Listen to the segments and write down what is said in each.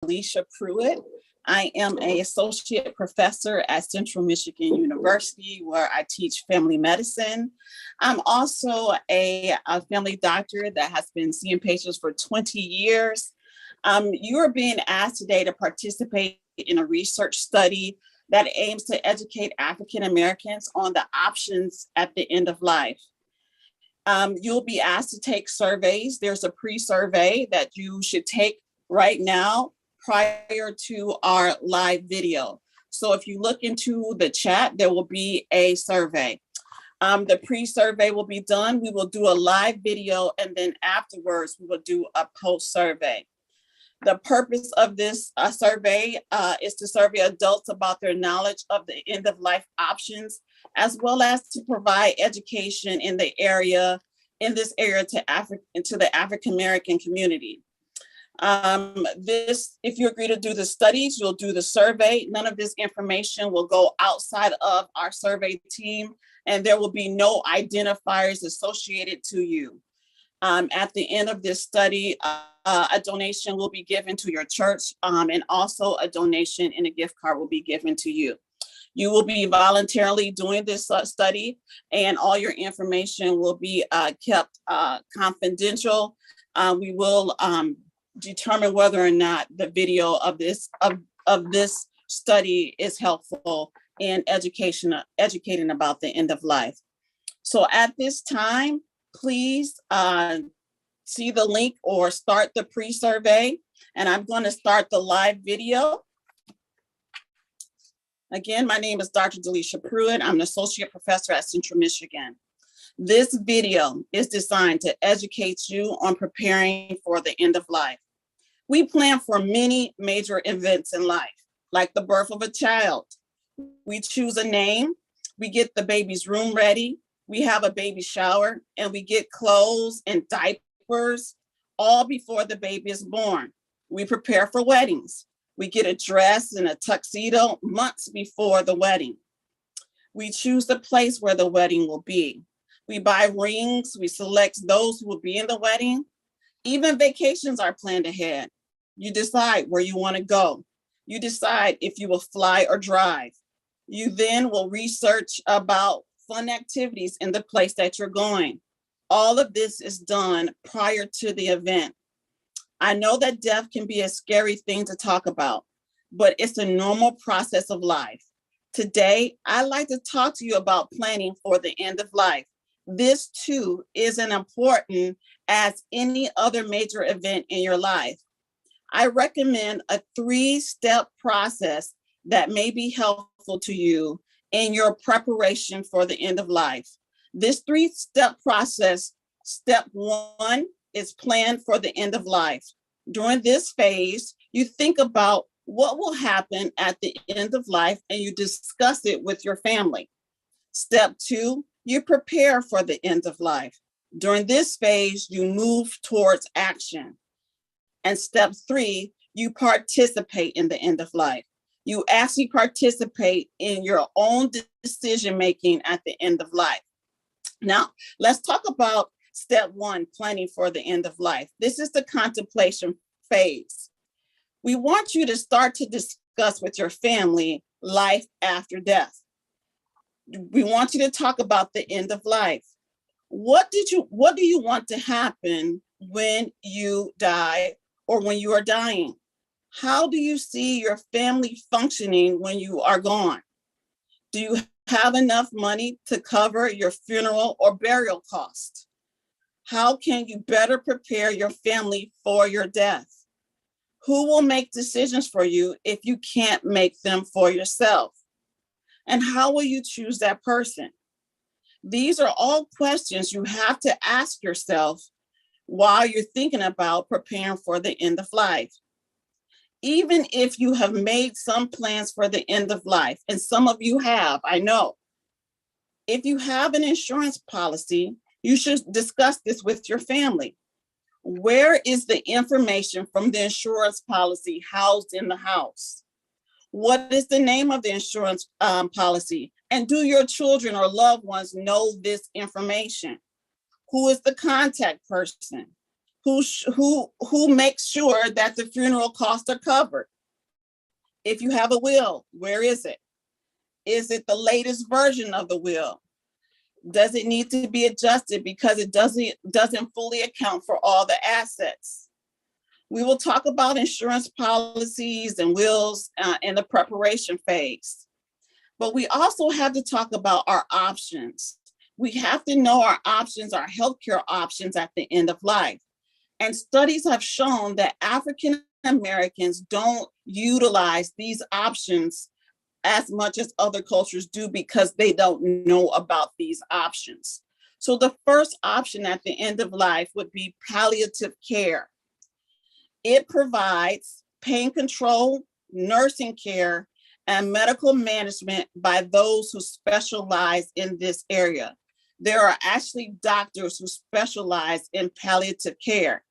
Delisha Pruitt. I am an associate professor at Central Michigan University, where I teach family medicine. I'm also a family doctor that has been seeing patients for 20 years. You are being asked today to participate in a research study that aims to educate African Americans on the options at the end of life. You'll be asked to take surveys. There's a pre-survey that you should take right now prior to our live video. So if you look into the chat, there will be a survey. The pre-survey will be done. We will do a live video, and then afterwards we will do a post-survey. The purpose of this survey is to survey adults about their knowledge of the end-of-life options, as well as to provide education in this area to the African American community. If you agree to do the studies, you'll do the survey. None of this information will go outside of our survey team, and there will be no identifiers associated to you. At the end of this study, a donation will be given to your church, and also a donation and a gift card will be given to you. You will be voluntarily doing this study, and all your information will be kept confidential. We will determine whether or not the video of this study is helpful in educating about the end of life. So at this time, please see the link or start the pre-survey, and I'm going to start the live video. Again, my name is Dr. Delisha Pruitt. I'm an associate professor at Central Michigan. This video is designed to educate you on preparing for the end of life. We plan for many major events in life, like the birth of a child. We choose a name, we get the baby's room ready, we have a baby shower, and we get clothes and diapers all before the baby is born. We prepare for weddings. We get a dress and a tuxedo months before the wedding. We choose the place where the wedding will be. We buy rings, we select those who will be in the wedding. Even vacations are planned ahead. You decide where you want to go. You decide if you will fly or drive. You then will research about fun activities in the place that you're going. All of this is done prior to the event. I know that death can be a scary thing to talk about, but it's a normal process of life. Today, I'd like to talk to you about planning for the end of life. This too is as important as any other major event in your life. I recommend a 3-step process that may be helpful to you in your preparation for the end of life. This 3-step process, step 1 is plan for the end of life. During this phase, you think about what will happen at the end of life and you discuss it with your family. Step 2, you prepare for the end of life. During this phase, you move towards action. And step 3, you participate in the end of life. You actually participate in your own decision-making at the end of life. Now, let's talk about step 1, planning for the end of life. This is the contemplation phase. We want you to start to discuss with your family life after death. We want you to talk about the end of life. What do you want to happen when you die or when you are dying? How do you see your family functioning when you are gone? Do you have enough money to cover your funeral or burial costs? How can you better prepare your family for your death? Who will make decisions for you if you can't make them for yourself? And how will you choose that person? These are all questions you have to ask yourself while you're thinking about preparing for the end of life. Even if you have made some plans for the end of life, and some of you have, I know. If you have an insurance policy, you should discuss this with your family. Where is the information from the insurance policy housed in the house? What is the name of the insurance policy? And do your children or loved ones know this information? Who is the contact person? Who makes sure that the funeral costs are covered? If you have a will, where is it? Is it the latest version of the will? Does it need to be adjusted because it doesn't fully account for all the assets? We will talk about insurance policies and wills in the preparation phase. But we also have to talk about our options. We have to know our options, our healthcare options at the end of life. And studies have shown that African Americans don't utilize these options as much as other cultures do because they don't know about these options. So the first option at the end of life would be palliative care. It provides pain control, nursing care, and medical management by those who specialize in this area. There are actually doctors who specialize in palliative care.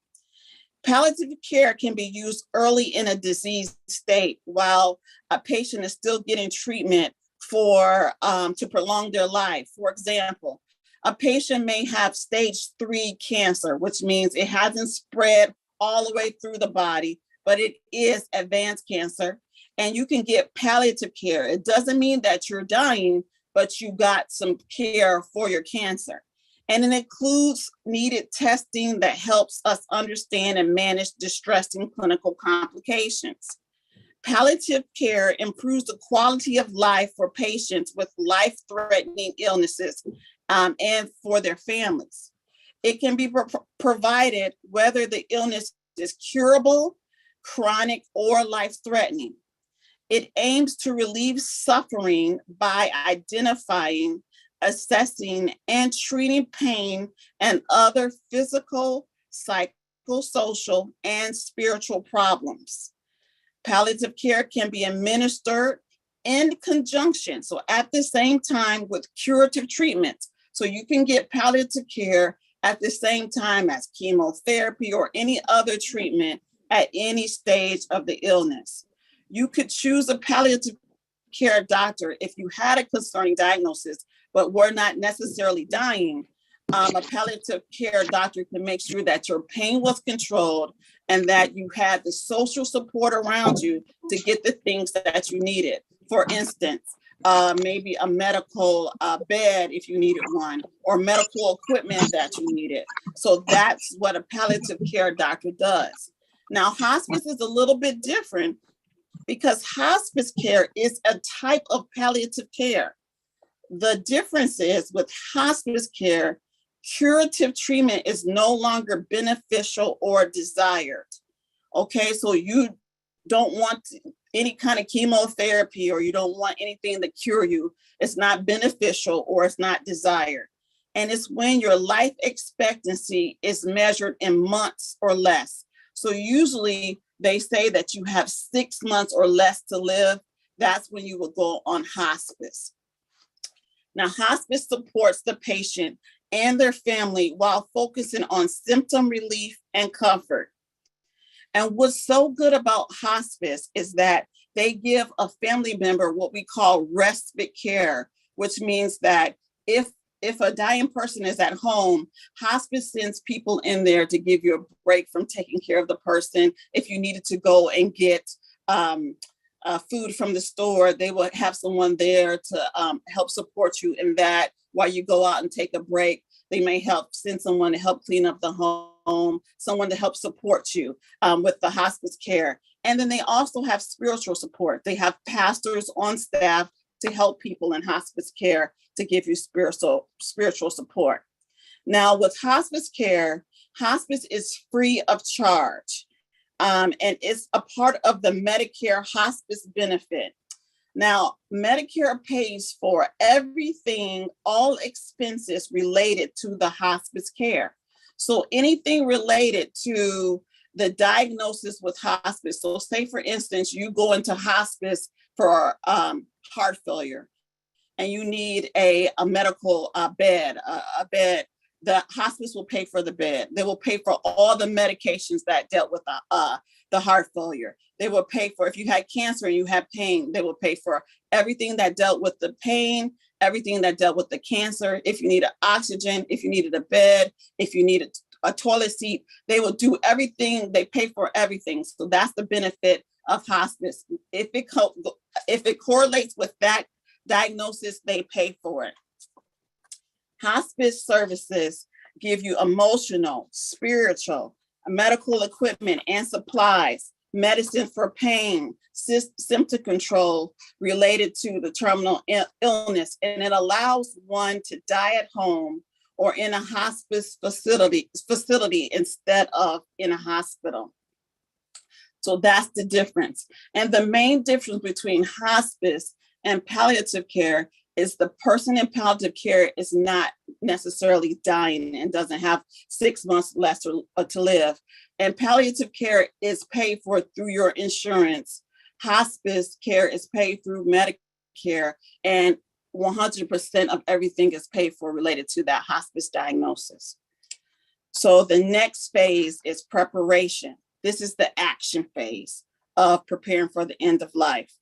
Palliative care can be used early in a disease state while a patient is still getting treatment to prolong their life. For example, a patient may have stage 3 cancer, which means it hasn't spread all the way through the body, but it is advanced cancer, and you can get palliative care. It doesn't mean that you're dying, but you got some care for your cancer. And it includes needed testing that helps us understand and manage distressing clinical complications. Palliative care improves the quality of life for patients with life-threatening illnesses and for their families. It can be provided whether the illness is curable, chronic, or life-threatening. It aims to relieve suffering by identifying, assessing, and treating pain and other physical, psychosocial, and spiritual problems. Palliative care can be administered in conjunction, so at the same time with curative treatments. So you can get palliative care at the same time as chemotherapy or any other treatment at any stage of the illness. You could choose a palliative care doctor if you had a concerning diagnosis, but were not necessarily dying. A palliative care doctor can make sure that your pain was controlled and that you had the social support around you to get the things that you needed. For instance, maybe a medical bed if you needed one, or medical equipment that you needed. So that's what a palliative care doctor does. Now, hospice is a little bit different because hospice care is a type of palliative care. The difference is with hospice care, curative treatment is no longer beneficial or desired. Okay, so you don't want any kind of chemotherapy or you don't want anything to cure you. It's not beneficial or it's not desired. And it's when your life expectancy is measured in months or less. So usually they say that you have 6 months or less to live. That's when you will go on hospice. Now, hospice supports the patient and their family while focusing on symptom relief and comfort. And what's so good about hospice is that they give a family member what we call respite care, which means that if a dying person is at home, hospice sends people in there to give you a break from taking care of the person. If you needed to go and get food from the store, they will have someone there to help support you in that while you go out and take a break. They may send someone to help clean up the home, someone to help support you with the hospice care. And then they also have spiritual support. They have pastors on staff to help people in hospice care to give you spiritual support. Now, with hospice care, hospice is free of charge. And it's a part of the Medicare hospice benefit. Now, Medicare pays for everything, all expenses related to the hospice care. So anything related to the diagnosis with hospice. So say, for instance, you go into hospice for heart failure and you need a medical bed, a bed. The hospice will pay for the bed. They will pay for all the medications that dealt with the heart failure. They will pay for, if you had cancer and you had pain, they will pay for everything that dealt with the pain, everything that dealt with the cancer. If you needed oxygen, if you needed a bed, if you needed a toilet seat. They will do everything. They pay for everything. So that's the benefit of hospice. If it correlates with that diagnosis, they pay for it. Hospice services give you emotional, spiritual, medical equipment and supplies, medicine for pain, symptom control related to the terminal illness, and it allows one to die at home or in a hospice facility instead of in a hospital. So that's the difference. And the main difference between hospice and palliative care is the person in palliative care is not necessarily dying and doesn't have 6 months left to live. And palliative care is paid for through your insurance. Hospice care is paid through Medicare, and 100% of everything is paid for related to that hospice diagnosis. So the next phase is preparation. This is the action phase of preparing for the end of life.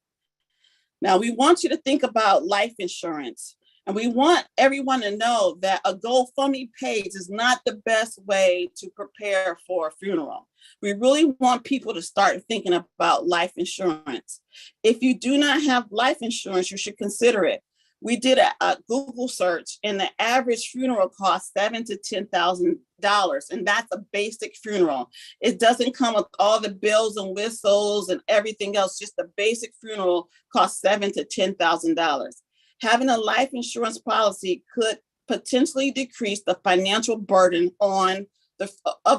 Now, we want you to think about life insurance, and we want everyone to know that a GoFundMe page is not the best way to prepare for a funeral. We really want people to start thinking about life insurance. If you do not have life insurance, you should consider it. We did a Google search, and the average funeral costs $7,000 to $10,000, and that's a basic funeral. It doesn't come with all the bells and whistles and everything else. Just the basic funeral costs $7,000 to $10,000. Having a life insurance policy could potentially decrease the financial burden of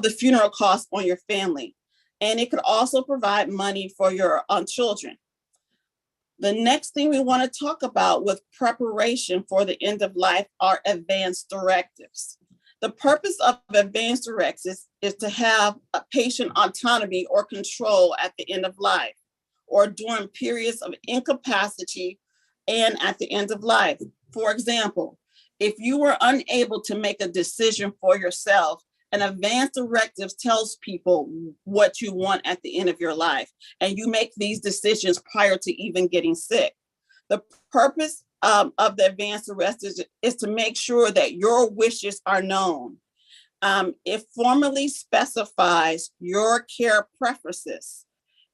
the funeral costs on your family, and it could also provide money for your children. The next thing we want to talk about with preparation for the end of life are advance directives. The purpose of advance directives is to have a patient autonomy or control at the end of life, or during periods of incapacity and at the end of life. For example, if you were unable to make a decision for yourself, an advance directive tells people what you want at the end of your life, and you make these decisions prior to even getting sick. The purpose of the advance directive is to make sure that your wishes are known. It formally specifies your care preferences,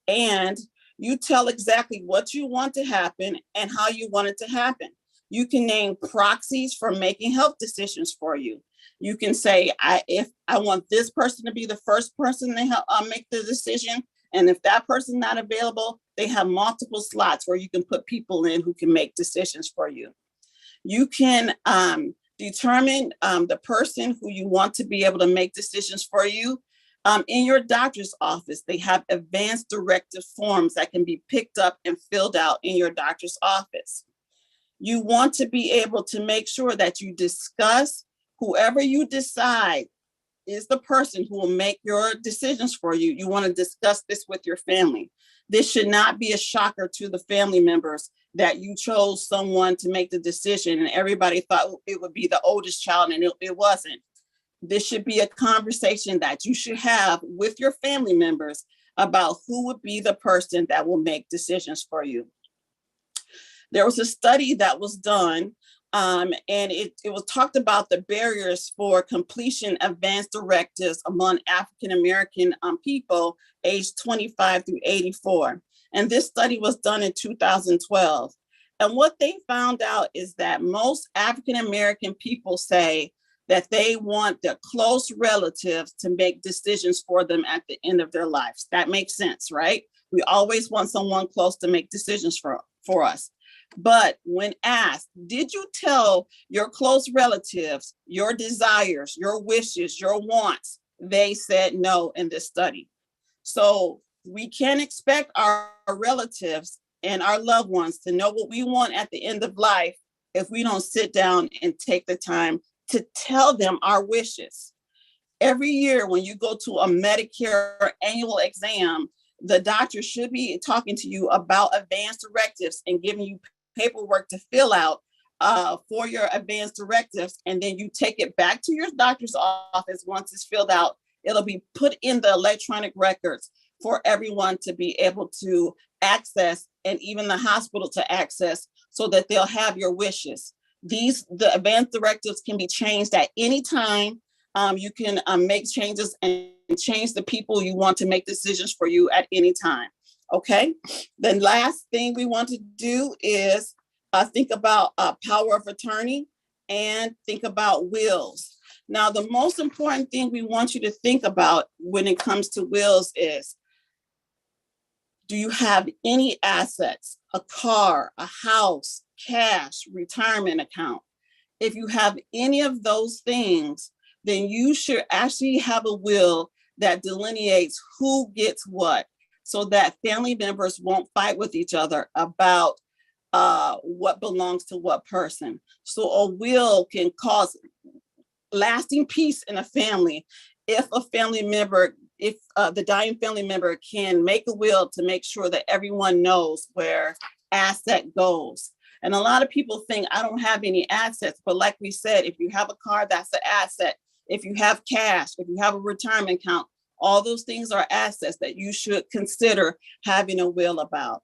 and you tell exactly what you want to happen and how you want it to happen. You can name proxies for making health decisions for you. You can say, if I want this person to be the first person to help make the decision, and if that person's not available, they have multiple slots where you can put people in who can make decisions for you. You can determine the person who you want to be able to make decisions for you. In your doctor's office, they have advanced directive forms that can be picked up and filled out in your doctor's office. You want to be able to make sure that you discuss whoever you decide is the person who will make your decisions for you. You want to discuss this with your family. This should not be a shocker to the family members that you chose someone to make the decision and everybody thought it would be the oldest child, and it wasn't. This should be a conversation that you should have with your family members about who would be the person that will make decisions for you. There was a study that was done, and it was talked about the barriers for completion advance directives among African-American people aged 25 through 84. And this study was done in 2012. And what they found out is that most African-American people say that they want their close relatives to make decisions for them at the end of their lives. That makes sense, right? We always want someone close to make decisions for us. But when asked, did you tell your close relatives your desires, your wishes, your wants? They said no in this study. So we can't expect our relatives and our loved ones to know what we want at the end of life if we don't sit down and take the time to tell them our wishes. Every year when you go to a Medicare annual exam, the doctor should be talking to you about advance directives and giving you paperwork to fill out for your advance directives. And then you take it back to your doctor's office. Once it's filled out, it'll be put in the electronic records for everyone to be able to access, and even the hospital to access, so that they'll have your wishes. The advance directives can be changed at any time. You can make changes and change the people you want to make decisions for you at any time. Okay. The last thing we want to do is think about power of attorney and think about wills. Now, the most important thing we want you to think about when it comes to wills is, do you have any assets, a car, a house, cash, retirement account? If you have any of those things, then you should actually have a will that delineates who gets what, so that family members won't fight with each other about what belongs to what person. So a will can cause lasting peace in a family if a family member, if the dying family member can make a will to make sure that everyone knows where asset goes. And a lot of people think, I don't have any assets, but like we said, if you have a car, that's an asset. If you have cash, if you have a retirement account, all those things are assets that you should consider having a will about.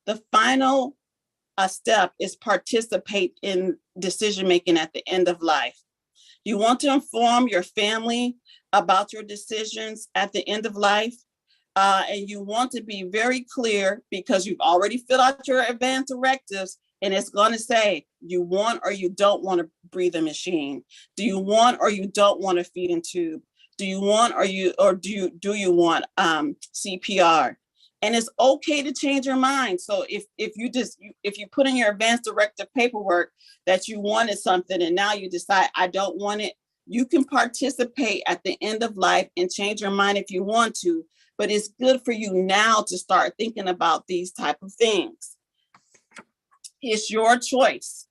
The final step is participate in decision-making at the end of life. You want to inform your family about your decisions at the end of life. And you want to be very clear, because you've already filled out your advance directives, and it's going to say you want or you don't want to breathe a machine. Do you want or you don't want to feed and tube? Do you want or do you want CPR? And it's okay to change your mind. So if you put in your advance directive paperwork that you wanted something and now you decide I don't want it, you can participate at the end of life and change your mind if you want to. But it's good for you now to start thinking about these type of things. It's your choice,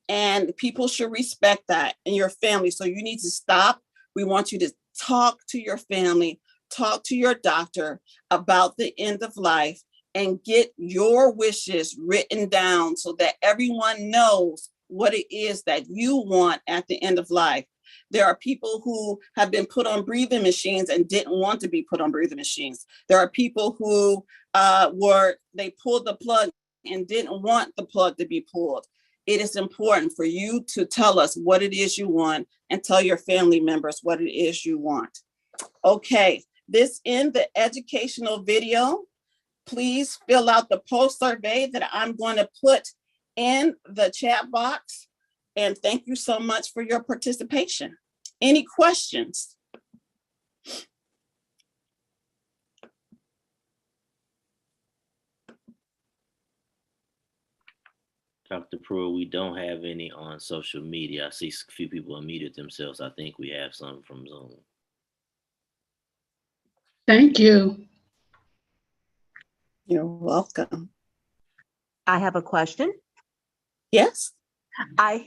and people should respect that in your family. So you need to stop. We want you to talk to your family, talk to your doctor about the end of life, and get your wishes written down so that everyone knows what it is that you want at the end of life. There are people who have been put on breathing machines and didn't want to be put on breathing machines. There are people who they pulled the plug and didn't want the plug to be pulled. It is important for you to tell us what it is you want and tell your family members what it is you want. Okay, this ends the educational video. Please fill out the post survey that I'm going to put in the chat box. And thank you so much for your participation. Any questions? Dr. Pruitt, we don't have any on social media. I see a few people unmuted themselves. I think we have some from Zoom. Thank you. You're welcome. I have a question. Yes. I've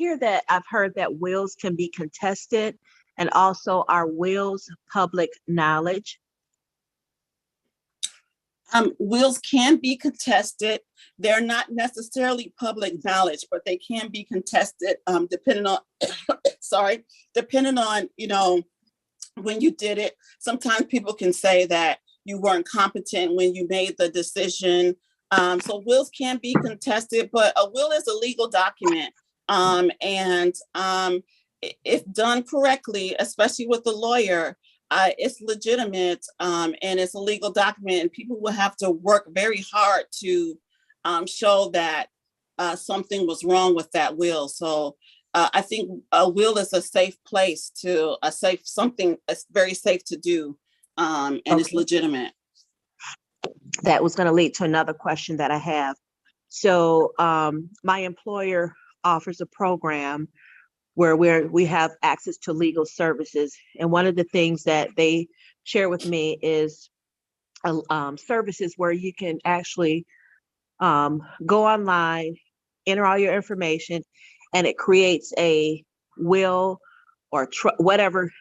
heard that wills can be contested, and also are wills public knowledge? Wills can be contested. They're not necessarily public knowledge, but they can be contested depending on, depending on, when you did it. Sometimes people can say that you weren't competent when you made the decision. So wills can be contested, but a will is a legal document. If done correctly, especially with the lawyer, it's legitimate, and it's a legal document, and people will have to work very hard to show that something was wrong with that will. So I think a will is a safe place something that's very safe to do, and okay. It's legitimate. That was going to lead to another question that I have. So my employer offers a program where we have access to legal services. And one of the things that they share with me is services where you can actually go online, enter all your information, and it creates a will or whatever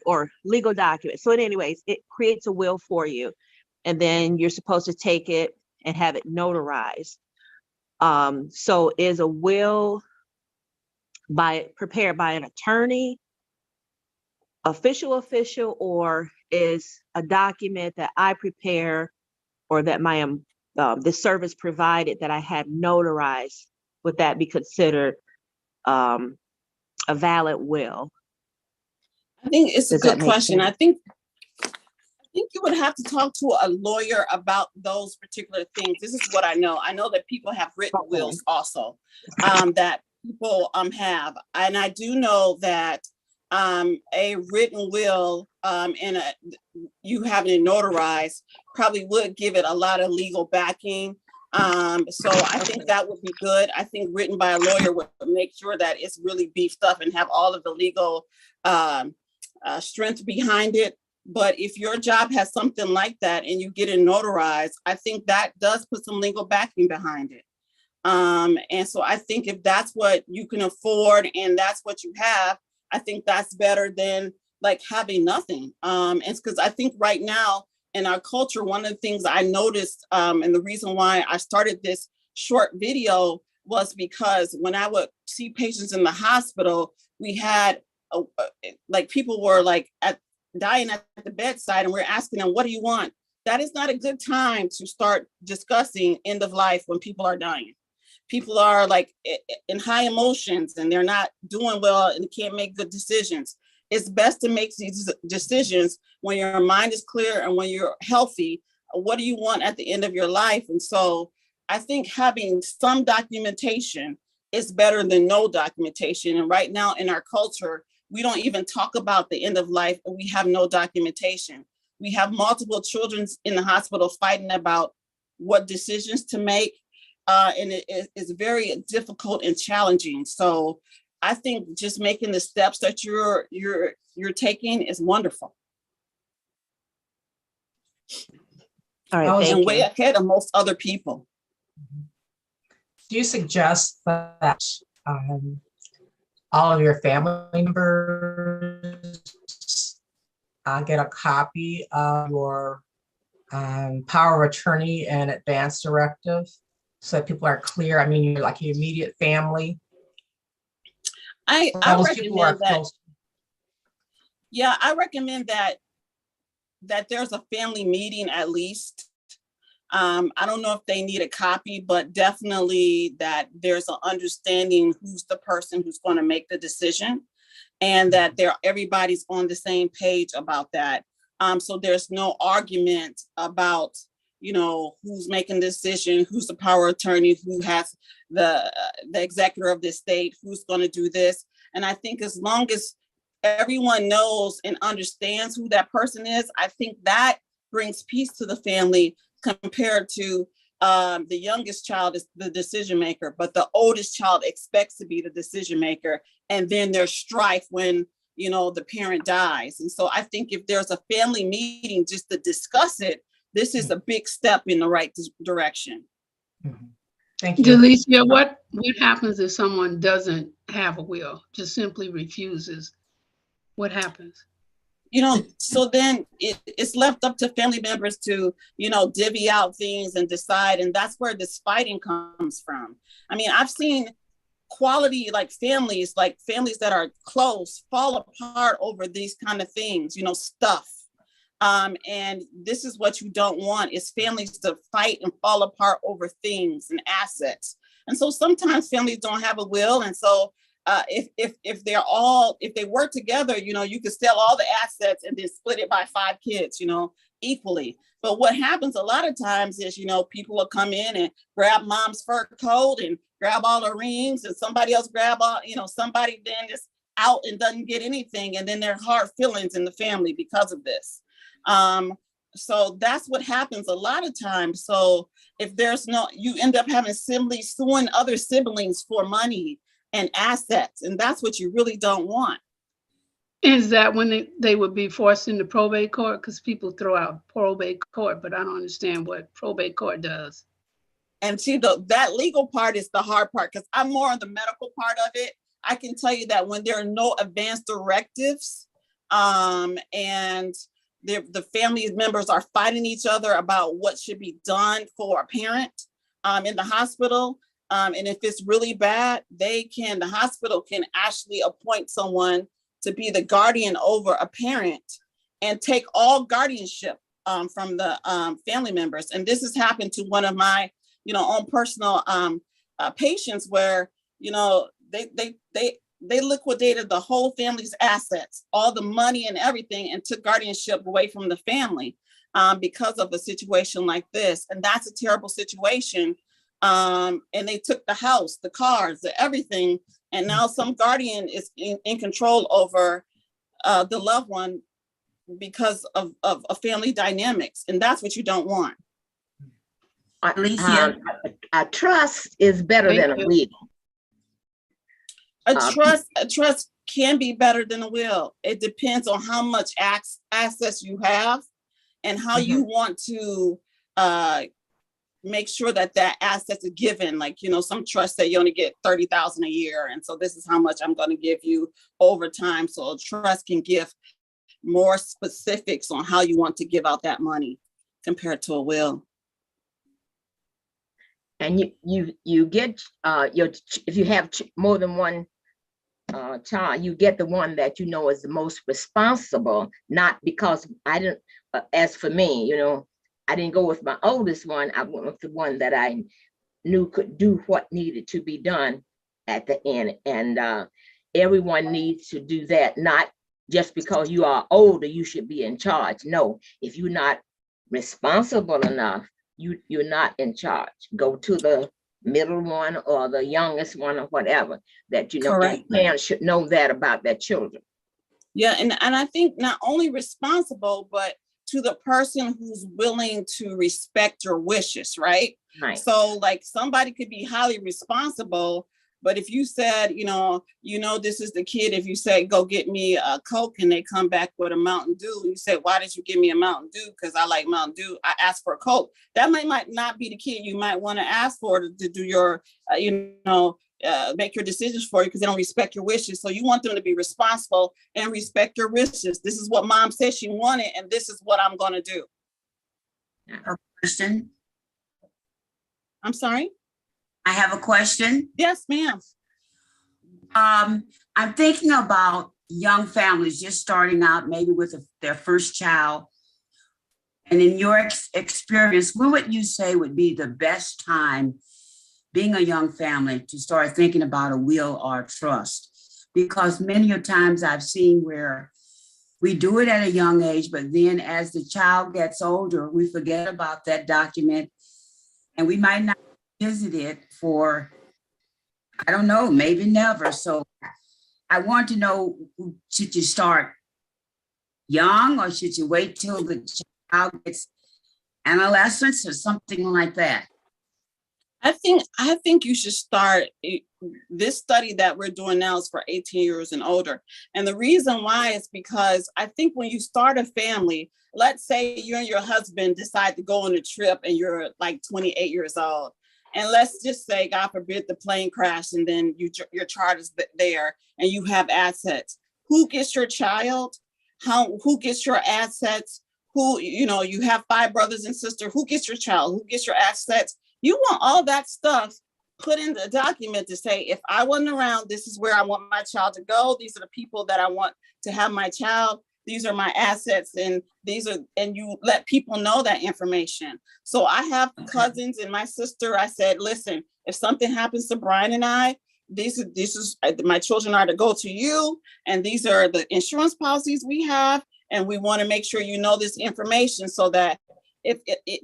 or legal document. So anyways, it creates a will for you. And then you're supposed to take it and have it notarized. So is a will prepared by an attorney, official, or is a document that I prepare or that my the service provided that I had notarized, would that be considered a valid will? I think it's a Does that good make question. sense? I think you would have to talk to a lawyer about those particular things. This is what I know. I know that people have written Okay. wills also, that people have. And I do know that a written will and you having it notarized probably would give it a lot of legal backing. So I think that would be good. I think written by a lawyer would make sure that it's really beefed up and have all of the legal strength behind it. But if your job has something like that and you get it notarized, I think that does put some legal backing behind it. And so I think if that's what you can afford and that's what you have, I think that's better than like having nothing. And because I think right now in our culture, one of the things I noticed, and the reason why I started this short video was because when I would see patients in the hospital, we had like people were like dying at the bedside and we're asking them, what do you want? That is not a good time to start discussing end of life when people are dying. People are like in high emotions and they're not doing well and can't make good decisions. It's best to make these decisions when your mind is clear and when you're healthy. What do you want at the end of your life? And so I think having some documentation is better than no documentation. And right now in our culture, we don't even talk about the end of life and we have no documentation. We have multiple children in the hospital fighting about what decisions to make. And it is very difficult and challenging. So I think just making the steps that you're taking is wonderful. All right, thank And you. way ahead of most other people. Do you suggest that all of your family members get a copy of your power of attorney and advance directive so that people are clear? I mean, you're like your immediate family. I recommend that. Close. Yeah, I recommend that there's a family meeting at least. I don't know if they need a copy, but definitely that there's an understanding who's the person who's going to make the decision and that everybody's on the same page about that. So there's no argument about, who's making the decision, who's the power of attorney, who has the executor of the estate, who's going to do this. And I think as long as everyone knows and understands who that person is, I think that brings peace to the family compared to the youngest child is the decision maker, but the oldest child expects to be the decision maker. And then there's strife when, the parent dies. And so I think if there's a family meeting just to discuss it, this is a big step in the right direction. Mm-hmm. Thank you. Delicia, what happens if someone doesn't have a will, just simply refuses? What happens? So then it's left up to family members to, divvy out things and decide. And that's where this fighting comes from. I mean, I've seen quality families that are close fall apart over these kind of things, stuff. And this is what you don't want is families to fight and fall apart over things and assets. And so sometimes families don't have a will. And so if they work together, you can sell all the assets and then split it by 5 kids, equally. But what happens a lot of times is, people will come in and grab mom's fur coat and grab all the rings and somebody else grab all, somebody then is out and doesn't get anything. And then there are hard feelings in the family because of this. So that's what happens a lot of times. So if you end up having siblings suing other siblings for money and assets, and that's what you really don't want. Is that when they would be forced into probate court? Because people throw out probate court, but I don't understand what probate court does. And see, that legal part is the hard part because I'm more on the medical part of it. I can tell you that when there are no advance directives and the family members are fighting each other about what should be done for a parent in the hospital, and if it's really bad, the hospital can actually appoint someone to be the guardian over a parent and take all guardianship from the family members. And this has happened to one of my, own personal patients where, they they liquidated the whole family's assets, all the money and everything, and took guardianship away from the family because of a situation like this. And that's a terrible situation. And they took the house, the cars, the everything. And now some guardian is in control over the loved one because of family dynamics. And that's what you don't want. Alicia, a trust is better than a will. A trust can be better than a will. It depends on how much access you have and how you want to make sure that asset is given. Like, you know, some trusts say you only get $30,000 a year. And so this is how much I'm going to give you over time. So a trust can give more specifics on how you want to give out that money compared to a will. And you get if you have more than one child, you get the one that you know is the most responsible, not because I didn't, as for me, you know, I didn't go with my oldest one. I went with the one that I knew could do what needed to be done at the end. And everyone needs to do that, not just because you are older, you should be in charge. No, if you're not responsible enough, you're not in charge. Go to the middle one or the youngest one or whatever, that you know. Correct. Parents should know that about their children. Yeah, and I think not only responsible, but to the person who's willing to respect your wishes, right? Right. So like somebody could be highly responsible, but if you said, you know, this is the kid, if you say, go get me a Coke and they come back with a Mountain Dew, and you say, why did you give me a Mountain Dew? Because I like Mountain Dew. I asked for a Coke. That might not be the kid you might want to ask for to do your, make your decisions for you, because they don't respect your wishes. So you want them to be responsible and respect your wishes. This is what mom said she wanted, and this is what I'm going to do. A question? I'm sorry? I have a question. Yes, ma'am. I'm thinking about young families just starting out, maybe with their first child. And in your experience, what would you say would be the best time, being a young family, to start thinking about a will or a trust? Because many a times I've seen where we do it at a young age, but then as the child gets older, we forget about that document and we might not visit it for, I don't know, maybe never. So I want to know, should you start young or should you wait till the child gets adolescence or something like that? I think you should start. This study that we're doing now is for 18 years and older. And the reason why is because I think when you start a family, let's say you and your husband decide to go on a trip and you're like 28 years old. And let's just say, God forbid, the plane crashed and then your child is there and you have assets. Who gets your child? Who gets your assets? You have 5 brothers and sisters. Who gets your child? Who gets your assets? You want all that stuff put in the document to say, if I wasn't around, this is where I want my child to go. These are the people that I want to have my child. These are my assets, and you let people know that information. So I have cousins and my sister. I said, listen, if something happens to Brian and I, this is my children are to go to you, and these are the insurance policies we have, and we want to make sure you know this information so that if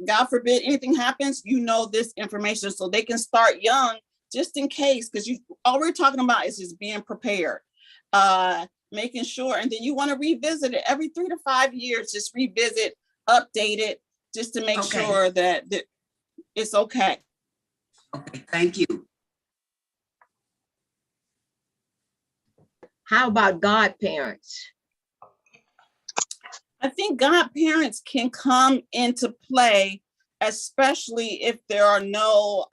God forbid anything happens, you know this information, so they can start young just in case, because all we're talking about is just being prepared. Making sure, and then you want to revisit it every 3 to 5 years, just revisit, update it, just to make sure that it's okay. Okay, thank you. How about godparents? I think godparents can come into play, especially if there are no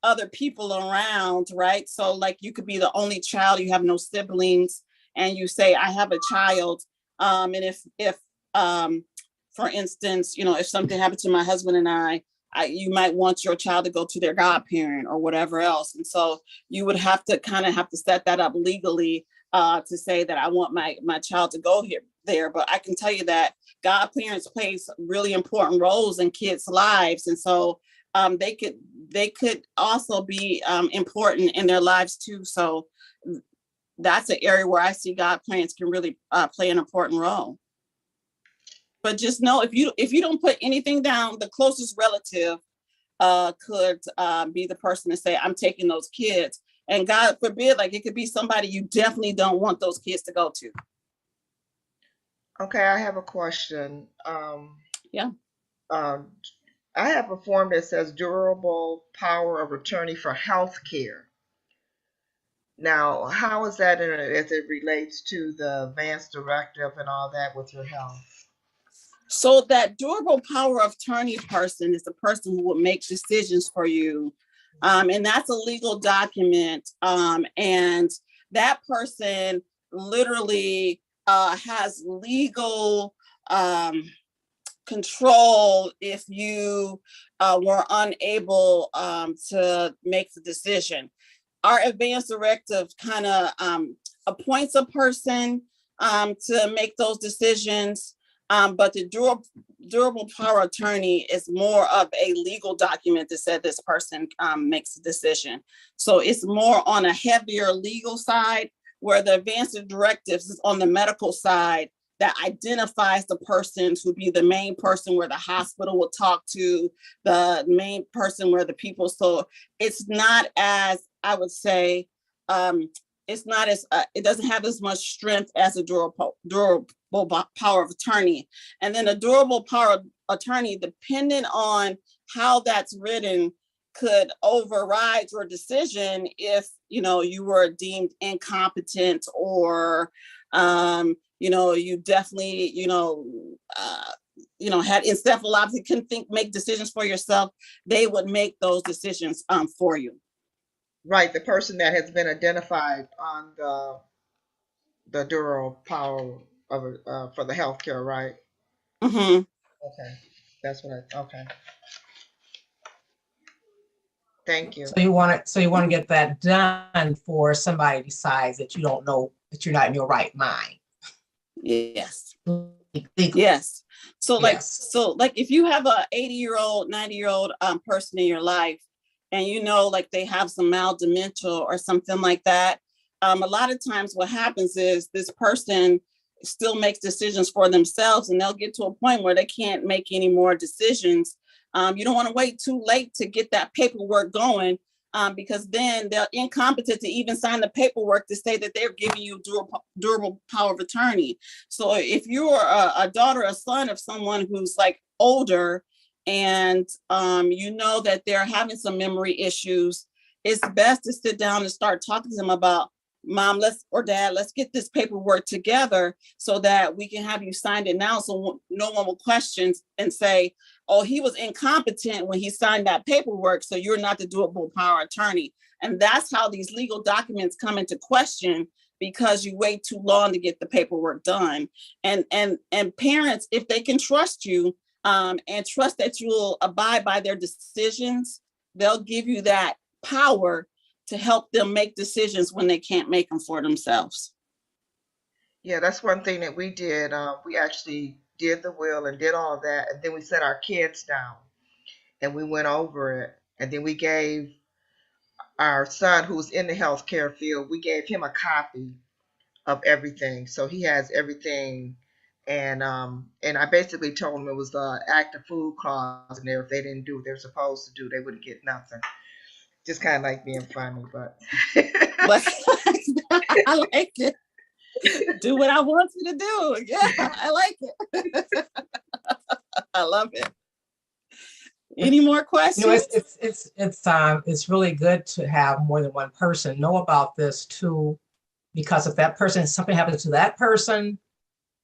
other people around, right? So like you could be the only child, you have no siblings, and you say, I have a child. And if for instance, if something happened to my husband and I, you might want your child to go to their godparent or whatever else. And so you would have to set that up legally to say that I want my child to go there. But I can tell you that godparents plays really important roles in kids' lives. And so they could also be important in their lives too. So that's an area where I see God plans can really play an important role. But just know, if you don't put anything down, the closest relative could be the person to say, I'm taking those kids. And God forbid, like it could be somebody you definitely don't want those kids to go to. Okay, I have a question. Yeah. I have a form that says durable power of attorney for health care. Now, how is that in it as it relates to the advanced directive and all that with your health? So that durable power of attorney person is the person who will make decisions for you. And that's a legal document. And that person literally has legal control if you were unable to make the decision. Our advanced directive kind of appoints a person to make those decisions. But the durable power attorney is more of a legal document that said this person makes a decision. So it's more on a heavier legal side, where the advanced directives is on the medical side that identifies the person to be the main person where the hospital will talk to, the main person where the people. So it's not as, I would say, it's not as, it doesn't have as much strength as a durable power of attorney. And then a durable power of attorney, depending on how that's written, could override your decision if, you were deemed incompetent, or, you definitely, had encephalopathy, couldn't make decisions for yourself. They would make those decisions for you. Right, the person that has been identified on the durable power of for the healthcare, right? Mm-hmm. Okay, that's what okay. Thank you. So you want to get that done before somebody decides that you don't know, that you're not in your right mind. Yes. Legal. Yes. So Yes. like if you have a 80-year-old, 90-year-old person in your life, and like they have some mild dementia or something like that, a lot of times what happens is this person still makes decisions for themselves, and they'll get to a point where they can't make any more decisions. You don't want to wait too late to get that paperwork going, because then they're incompetent to even sign the paperwork to say that they're giving you durable power of attorney. So if you're a daughter or son of someone who's like older, and that they're having some memory issues, it's best to sit down and start talking to them about, Mom, Dad, let's get this paperwork together so that we can have you signed it now, so no one will question and say, oh, he was incompetent when he signed that paperwork, so you're not the durable power attorney. And that's how these legal documents come into question, because you wait too long to get the paperwork done. And parents, if they can trust you and trust that you'll abide by their decisions, they'll give you that power to help them make decisions when they can't make them for themselves. Yeah, that's one thing that we did. We actually did the will and did all of that, and then we set our kids down and we went over it, and then we gave our son, who's in the healthcare field, we gave him a copy of everything, so he has everything. And I basically told him it was the active food clause in there. If they didn't do what they're supposed to do, they wouldn't get nothing. Just kind of like being funny, but I like it. Do what I want you to do. Yeah, I like it. I love it. Any more questions? It's really good to have more than one person know about this too, because if that person, something happens to that person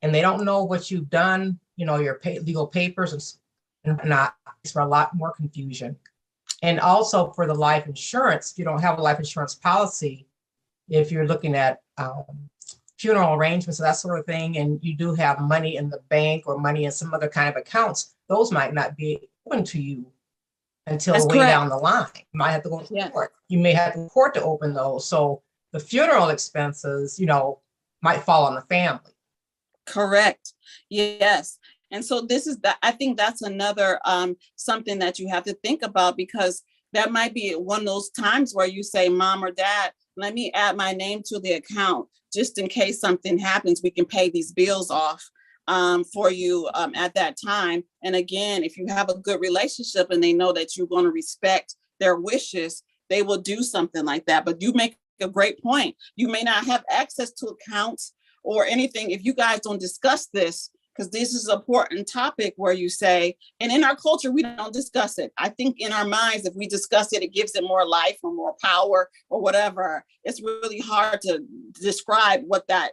and they don't know what you've done, your legal papers and not, it's for a lot more confusion. And also for the life insurance, if you don't have a life insurance policy, if you're looking at funeral arrangements, that sort of thing, and you do have money in the bank or money in some other kind of accounts, those might not be open to you until way down the line. You might have to go to court. You may have to court to open those. So the funeral expenses, might fall on the family. Correct. Yes. And so this is I think that's another something that you have to think about, because that might be one of those times where you say, Mom or Dad, let me add my name to the account, just in case something happens, we can pay these bills off for you at that time. And again, if you have a good relationship and they know that you're going to respect their wishes, they will do something like that. But you make a great point. You may not have access to accounts or anything if you guys don't discuss this, because this is an important topic where you say, and in our culture, we don't discuss it. I think in our minds, if we discuss it, it gives it more life or more power or whatever. It's really hard to describe what that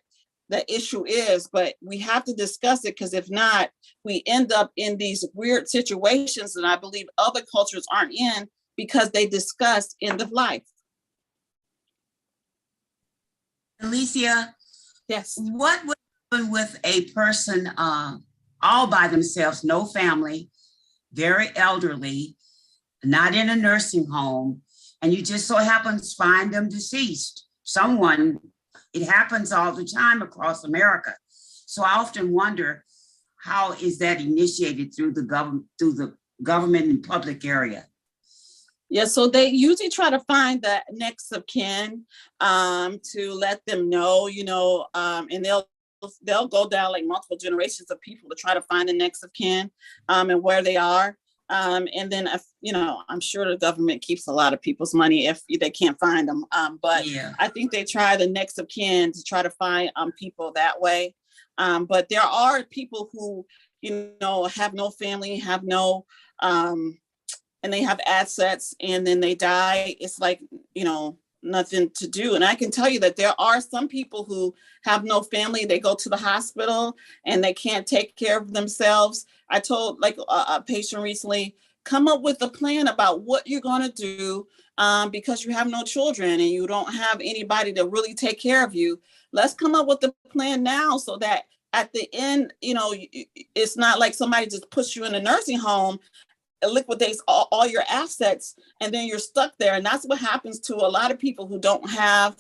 issue is, but we have to discuss it, because if not, we end up in these weird situations that I believe other cultures aren't in, because they discuss end of life. Alicia, Yes. what would happen with a person all by themselves, no family, very elderly, not in a nursing home, and you just so happen to find them deceased? Someone, it happens all the time across America. So I often wonder, how is that initiated through the government and public area? Yeah, so they usually try to find the next of kin to let them know, and they'll go down like multiple generations of people to try to find the next of kin and where they are. And then, I'm sure the government keeps a lot of people's money if they can't find them. But yeah. I think they try the next of kin to try to find people that way. But there are people who, have no family, have no, and they have assets, and then they die. It's like, nothing to do. And I can tell you that there are some people who have no family. They go to the hospital and they can't take care of themselves. I told a patient recently, come up with a plan about what you're going to do because you have no children and you don't have anybody to really take care of you. Let's come up with a plan now, so that at the end, it's not like somebody just puts you in a nursing home, liquidates all your assets, and then you're stuck there. And that's what happens to a lot of people who don't have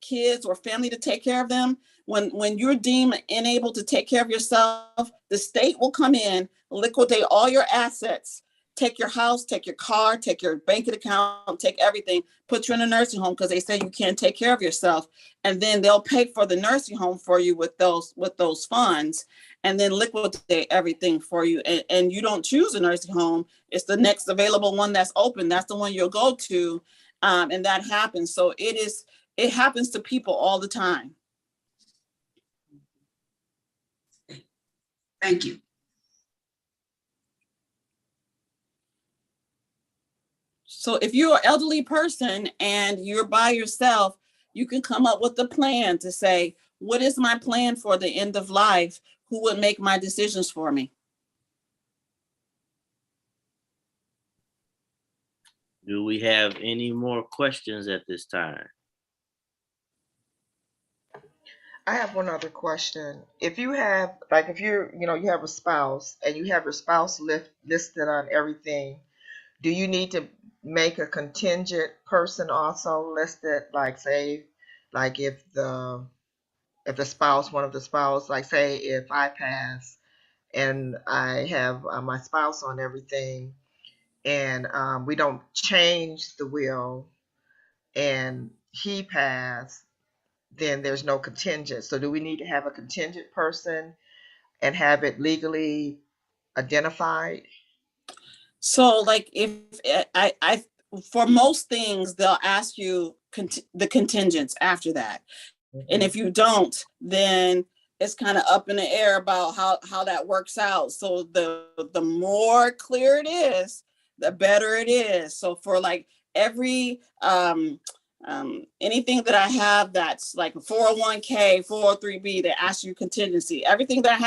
kids or family to take care of them. When you're deemed unable to take care of yourself, the state will come in, liquidate all your assets, take your house, take your car, take your banking account, take everything, put you in a nursing home because they say you can't take care of yourself. And then they'll pay for the nursing home for you with those funds, and then liquidate everything for you. And you don't choose a nursing home. It's the next available one that's open. That's the one you'll go to. And that happens. So it happens to people all the time. Thank you. So if you're an elderly person and you're by yourself, you can come up with a plan to say, what is my plan for the end of life? Who would make my decisions for me? Do we have any more questions at this time? I have one other question. If you have, if you're, you have a spouse and you have your spouse listed on everything, do you need to make a contingent person also listed? Say, if the spouse, one of the spouse, say if I pass and I have my spouse on everything, and we don't change the will, and he passed, then there's no contingent. So do we need to have a contingent person and have it legally identified? So if I for most things, they'll ask you the contingents after that. Mm-hmm. And if you don't, then it's kind of up in the air about how that works out. So the more clear it is, the better it is. So for every anything that I have that's like a 401k, 403b, they ask you contingency. Everything that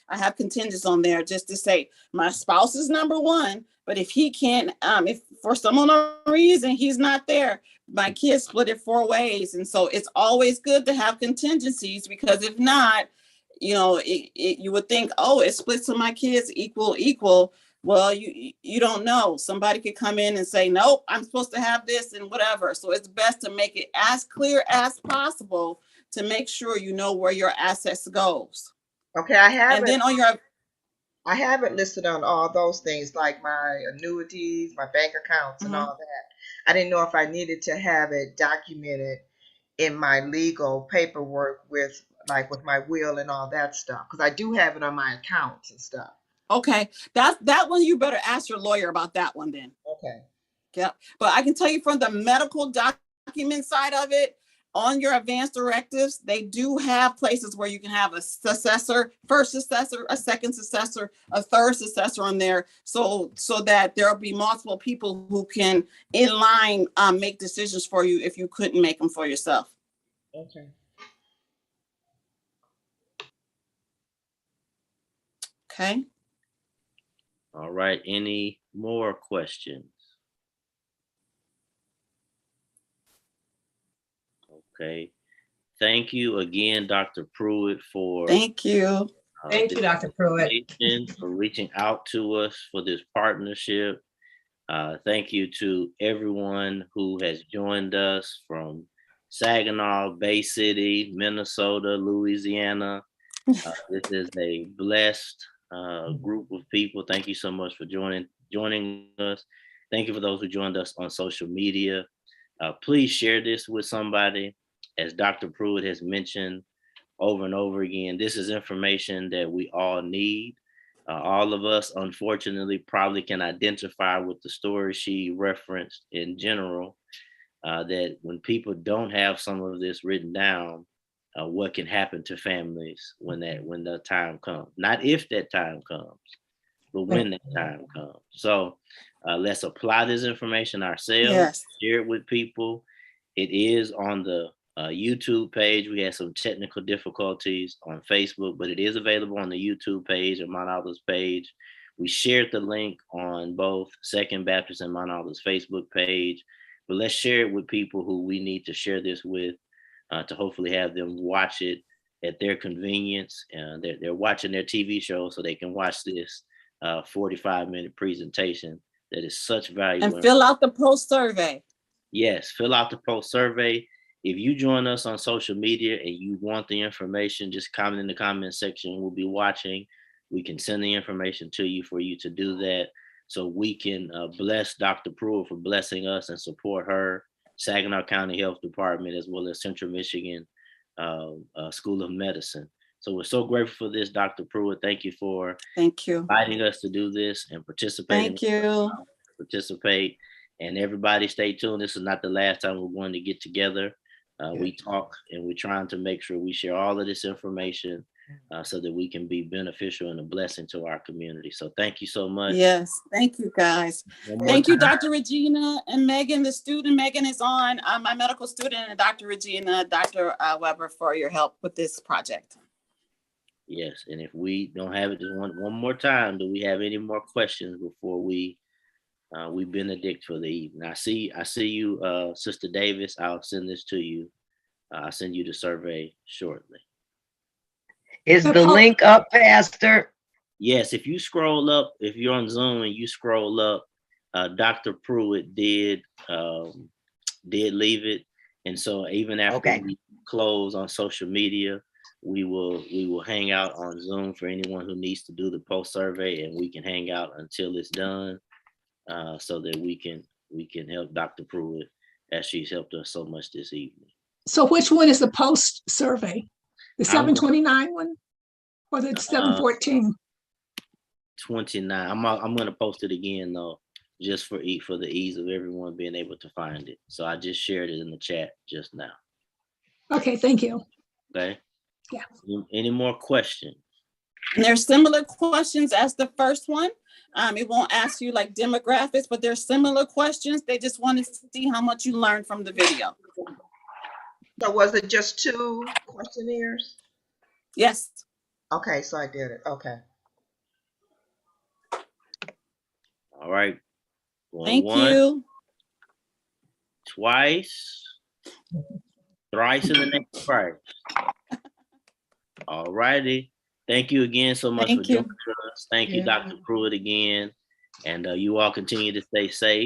I have contingents on there just to say my spouse is number one, but if he can't, if for some unknown reason he's not there, my kids split it 4 ways. And so it's always good to have contingencies, because if not, you would think, oh, it splits to my kids equal. Well, you don't know. Somebody could come in and say, nope, I'm supposed to have this and whatever. So it's best to make it as clear as possible to make sure you know where your assets goes. Okay, I have and it. then on your I have it listed on all those things, like my annuities, my bank accounts, and Mhm. all that. I didn't know if I needed to have it documented in my legal paperwork with with my will and all that stuff, because I do have it on my accounts and stuff. Okay, that one, you better ask your lawyer about that one then. Okay. Yep. But I can tell you from the medical document side of it, on your advanced directives, they do have places where you can have a successor, first successor, a second successor, a third successor on there. So that there'll be multiple people who can in line make decisions for you if you couldn't make them for yourself. Okay. Okay. All right, any more questions? Okay, thank you again, Dr. Pruitt, for Thank you. Thank you, Dr. Pruitt. for reaching out to us for this partnership. Thank you to everyone who has joined us from Saginaw, Bay City, Minnesota, Louisiana. This is a blessed group of people. Thank you so much for joining us. Thank you for those who joined us on social media. Please share this with somebody. As Dr. Pruitt has mentioned over and over again, this is information that we all need. All of us, unfortunately, probably can identify with the story she referenced in general, that when people don't have some of this written down, what can happen to families when the time comes. Not if that time comes, but when that time comes. So let's apply this information ourselves, Yes. share it with people. It is on the YouTube page. We had some technical difficulties on Facebook, but it is available on the YouTube page or Mount Olive's page. We shared the link on both Second Baptist and Mount Olive's Facebook page, but let's share it with people who we need to share this with, to hopefully have them watch it at their convenience. They're watching their TV show, so they can watch this 45-minute presentation that is such value. And fill out the post survey. Yes, fill out the post survey. If you join us on social media and you want the information, just comment in the comment section. We'll be watching. We can send the information to you for you to do that, so we can bless Dr. Pruitt for blessing us and support her, Saginaw County Health Department, as well as Central Michigan School of Medicine. So we're so grateful for this, Dr. Pruitt. Thank you for inviting us to do this and participating. Thank you. Participate. And everybody stay tuned. This is not the last time we're going to get together. We talk, and we're trying to make sure we share all of this information so that we can be beneficial and a blessing to our community. So thank you so much. Yes, thank you guys. Thank you, Dr. Regina and Megan, the student. Megan is on, my medical student, and Dr. Regina, Dr. Weber, for your help with this project. Yes, and if we don't have it just one more time, do we have any more questions before we benedict for the evening? I see you, Sister Davis. I'll send this to you. I'll send you the survey shortly. Is the link up, Pastor? Yes, if you scroll up, if you're on Zoom and you scroll up, Dr. Pruitt did leave it. And so even after we close on social media, we will hang out on Zoom for anyone who needs to do the post survey, and we can hang out until it's done, so that we can help Dr. Pruitt as she's helped us so much this evening. So which one is the post survey? The 729 one or the 714? 29. I'm gonna post it again though, just for the ease of everyone being able to find it. So I just shared it in the chat just now. Okay, thank you. Okay. Yeah. Any more questions? And there's similar questions as the first one. It won't ask you like demographics, but there's similar questions. They just want to see how much you learned from the video. So was it just 2 questionnaires? Yes. Okay, so I did it. Okay. All right. Thank you. Twice. Thrice in the name of Christ. All righty. Thank you again so much for joining us. Thank you, Dr. Pruitt, again. And you all continue to stay safe.